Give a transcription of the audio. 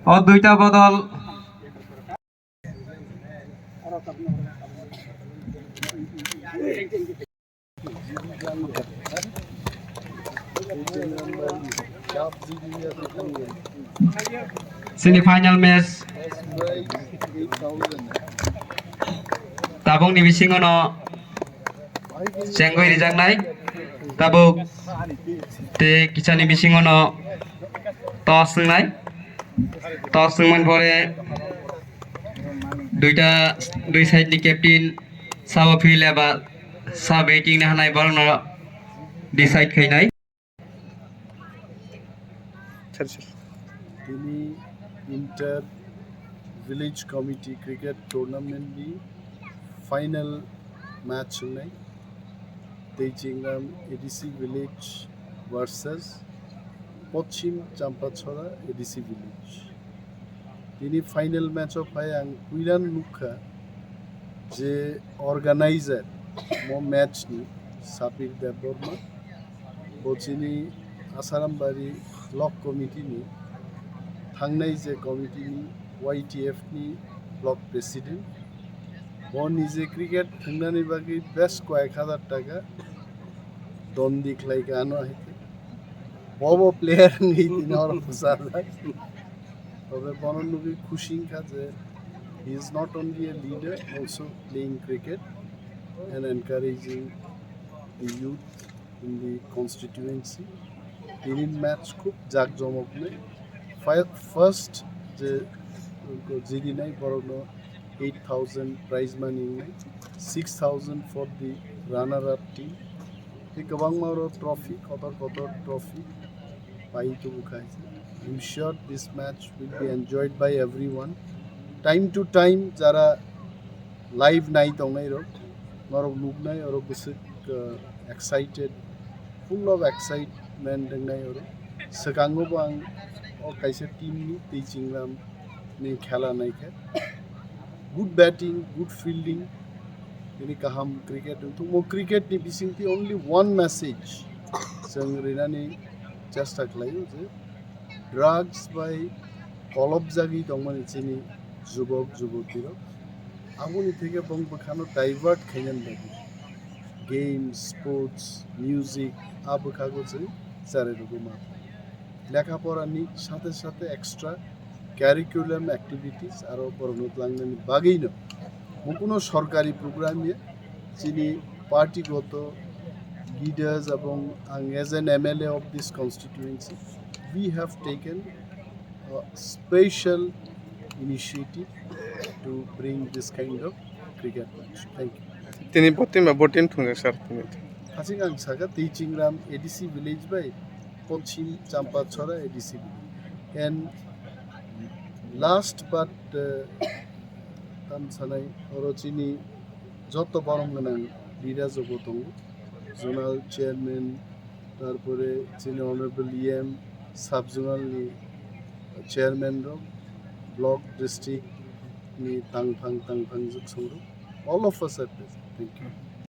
ও দুইটা বদল semi-final match tabung ni bisingono senggoi rijaknai tabuk te kichani bisingono toss nai toss nang pore দুই side ni captain sabo feel eba sa batting na hanai borno decide khainai তিনি inter village committee cricket টুর্নামেন্টনি final match নাই Teichingram ADC village versus Paschim Champachhara ADC village তিনি final match of হয় আং কুইরান নুখা যে অর্গানাইজার মো ম্যাচনি সাপির দেববর্মা বচিনি आसाराम बारी ब्लक कमिटिनि थांनाय जे कमिटिनि YTF नि ब्लक प्रेसिडेंट वो निजे क्रिकेट थांनानै बागै बेस्ट कয়েক হাজার টাকা दन दिखलाय गानो आइते बबो प्लेयार नि दिनर फुसार तबे बननुगि खुशी खा जे he is not only a leader also playing cricket and encouraging the youth in the constituency तीन मैच खूब जाकजमक में फर्स्ट जे जीडी नहीं बरनो 8,000 प्राइज मनी में 6,000 for the runner up team ये कबांग मारो ट्रॉफी कतर ट्रॉफी पाई तो बुखाई I am sure this match will be enjoyed by everyone time to time जरा लाइव नाइट ऑनलाइन रो मारो लुक नहीं और बिसक excited full of excitement दंनाय और सगांगो बां और कैसे टीम नि तेचिंगराम ने खेला नहीं के good batting good fielding ini kaham cricket untuk mo cricket ni bisingti only one message जों रेनानि चेष्टा खालायो जे ड्राग्स बाय कलब जागि दंमोन इसिनि जुबक जुबतीर आमुनि थेके बं बखानो डाइवर्ट खायनान बायदि गेम्स स्पोर्ट्स म्यूजिक आबखागो जों जारे रुगुमा लेखापড়াनि साथे साथे एक्सट्रा क्यारिकुलाम एक्टिविटीज आरो परनोत लांनानि बागैनो कोनो सरकारी प्रग्रामे जिनि पार्टीगत लीडर्स এবং as an MLA of this constituency we have taken a special initiative to bring this kind of cricket match. Thank you. তিনি প্রতিমা বটিম ঠুঙ্গে স্যার তিনি হাসিং আং সাকা তেইচিংরাম ADC village by Paschim Champachhara ADC and last but তাম সানাই অরচিনি যত বরং গনাং leader জগতং zonal chairman তারপরে চিনি honourable EM sub zonal নি chairman র block district ni tang phang juk song all of us are present. Thank you.